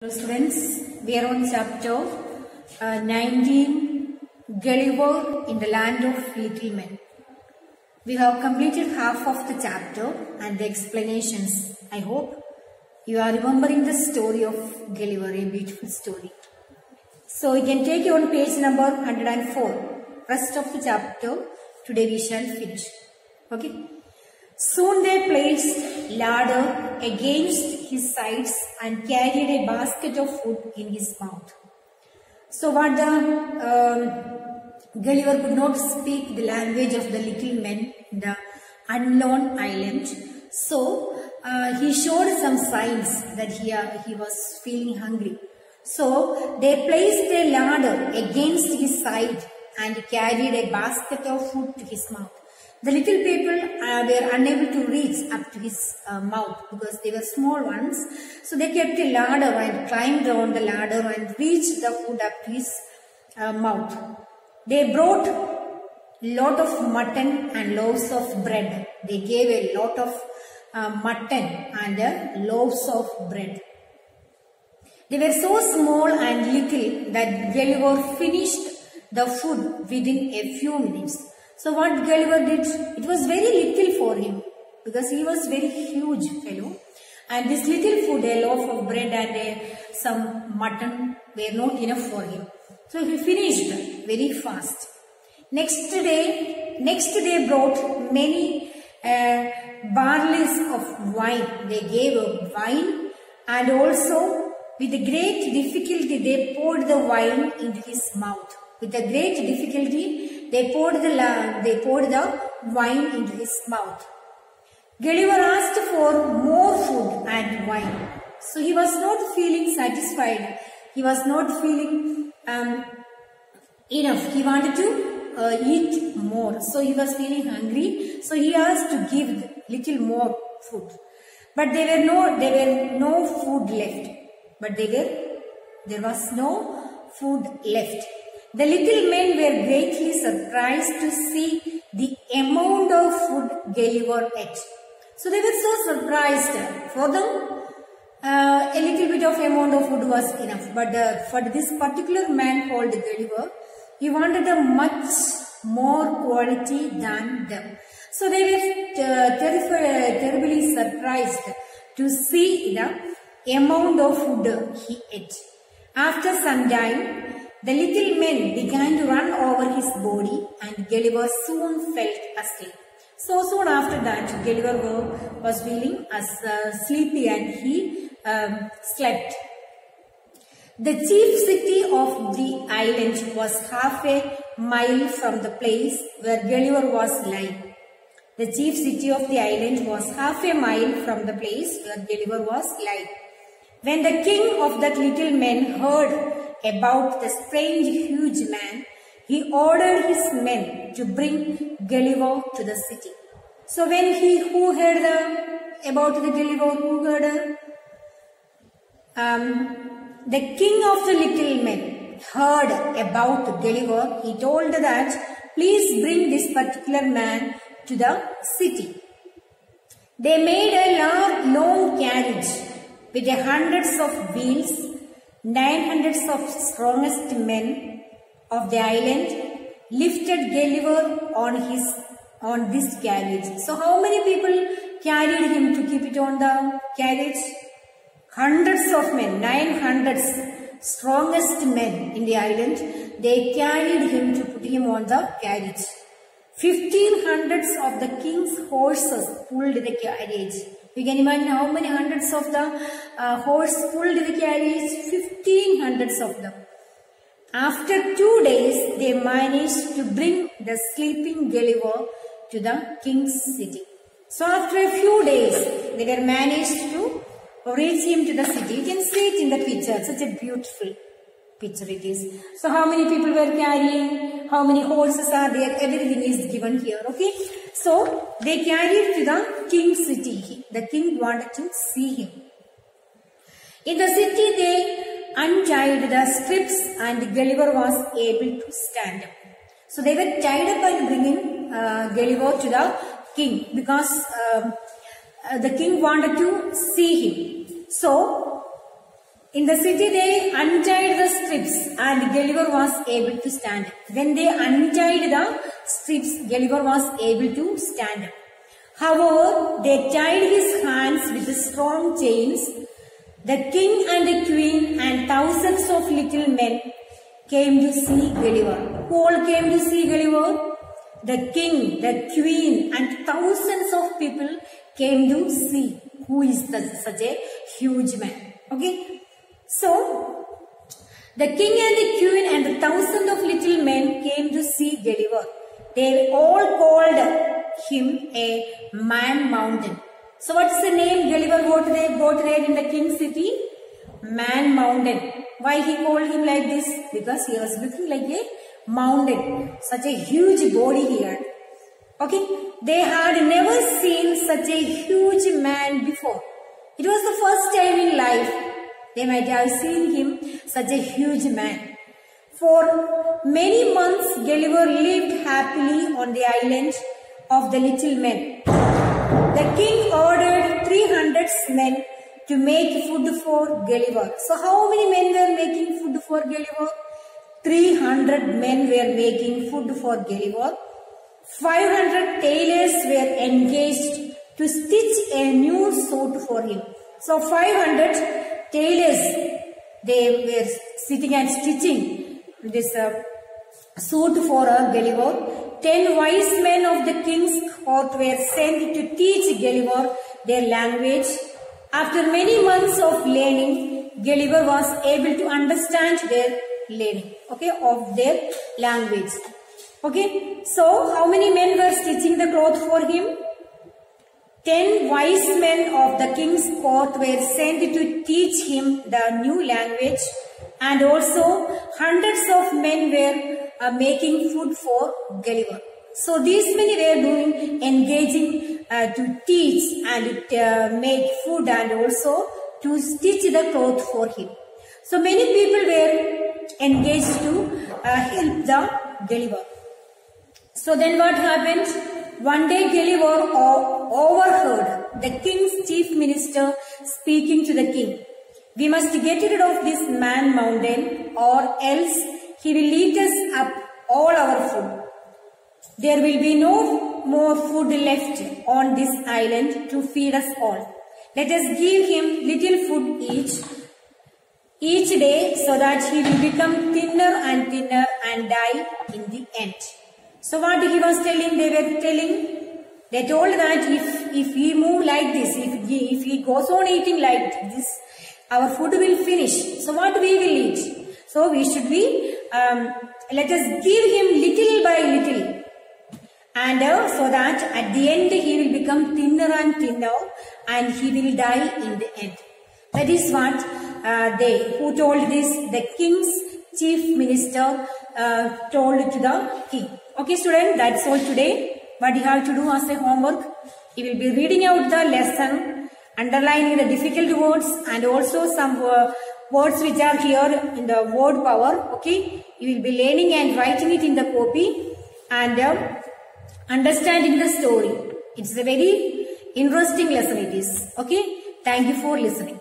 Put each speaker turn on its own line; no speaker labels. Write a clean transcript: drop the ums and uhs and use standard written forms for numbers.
Hello students, we are on chapter 19, Gulliver in the Land of Little Men. We have completed half of the chapter and the explanations. I hope you are remembering the story of Gulliver, a beautiful story. So you can take it on page number 104. Rest of the chapter today we shall finish. Okay. Soon they placed ladder against his sides and carried a basket of food in his mouth. So what Gulliver could not speak the language of the little men in the unknown island. So he showed some signs that he was feeling hungry. So they placed a ladder against his side and carried a basket of food to his mouth. The little people were unable to reach up to his mouth because they were small ones. So they kept a ladder and climbed down the ladder and reached the food up to his mouth. They brought lot of mutton and loaves of bread. They gave a lot of mutton and loaves of bread. They were so small and little that Gulliver finished the food within a few minutes. So what Gulliver did, it was very little for him because he was very huge fellow. And this little food, a loaf of bread and some mutton were not enough for him. So he finished very fast. Next day brought many barleys of wine. They gave wine and also with great difficulty they poured the wine into his mouth. With a great difficulty, they poured the wine into his mouth. Gulliver asked for more food and wine. So he was not feeling satisfied. He was not feeling enough. He wanted to eat more. So he was feeling hungry. So he asked to give little more food. But there were no food left. There was no food left. The little men were greatly surprised to see the amount of food Gulliver ate. So they were so surprised. For them, a little bit of amount of food was enough. But for this particular man called Gulliver, he wanted a much more quality than them. So they were terribly surprised to see the amount of food he ate. After some time, the little men began to run over his body and Gulliver soon felt asleep. So soon after that, Gulliver was feeling sleepy and he slept. The chief city of the island was half a mile from the place where Gulliver was lying. The chief city of the island was half a mile from the place where Gulliver was lying. When the king of that little men heard about the strange huge man, he ordered his men to bring Gulliver to the city. So when who heard about the Gulliver, who heard? The king of the little men heard about Gulliver. He told that, please bring this particular man to the city. They made a long carriage with hundreds of wheels. 900 of strongest men of the island lifted Gulliver on this carriage. So how many people carried him to keep it on the carriage? Hundreds of men, 900 strongest men in the island. They carried him to put him on the carriage. 1500 of the king's horses pulled the carriage. You can imagine how many hundreds of the horse pulled the carriage, 1500 of them. After 2 days, they managed to bring the sleeping Gulliver to the king's city. So after a few days, they were managed to reach him to the city. You can see it in the picture, such a beautiful picture it is. So how many people were carrying, how many horses are there, everything is given here, okay. So they carried to the king's city. The king wanted to see him. In the city they untied the strips and Gulliver was able to stand up. So they were tied up and bringing Gulliver to the king because the king wanted to see him. So In the city they untied the strips and Gulliver was able to stand up. When they untied the strips, Gulliver was able to stand up. However, they tied his hands with strong chains. The king and the queen and thousands of little men came to see Gulliver. Who all came to see Gulliver? The king, the queen and thousands of people came to see who is such a huge man. Okay. So, the king and the queen and the thousands of little men came to see Gulliver. They all called him a man mountain. So what's the name Gulliver got there in the king's city? Man mountain. Why he called him like this? Because he was looking like a mountain. Such a huge body he had. Okay. They had never seen such a huge man before. It was the first time in life they might have seen him, such a huge man. For many months, Gulliver lived happily on the island of the little men. The king ordered 300 men to make food for Gulliver. So how many men were making food for Gulliver? 300 men were making food for Gulliver. 500 tailors were engaged to stitch a new suit for him. So 500 tailors, they were sitting and stitching this suit for Gulliver. 10 wise men of the king's court were sent to teach Gulliver their language. After many months of learning, Gulliver was able to understand their learning, okay, of their language. Okay, so how many men were stitching the cloth for him? 10 wise men of the king's court were sent to teach him the new language, and also hundreds of men were making food for Gulliver. So these many were engaging to teach and make food and also to stitch the cloth for him. So many people were engaged to help the Gulliver. So then what happened? One day Gulliver overheard the king's chief minister speaking to the king. We must get rid of this man mountain, or else he will eat us up all our food. There will be no more food left on this island to feed us all. Let us give him little food each day so that he will become thinner and thinner and die in the end. So what he was telling, they told that if we move like this, if he goes on eating like this, our food will finish. So what we will eat? So we should be, let us give him little by little. And so that at the end he will become thinner and thinner and he will die in the end. That is what who told this, the king's chief minister told to the king. Okay student, that's all today. What you have to do as a homework, you will be reading out the lesson, underlining the difficult words and also some words which are here in the word power. Okay, you will be learning and writing it in the copy and understanding the story. It's a very interesting lesson it is. Okay, thank you for listening.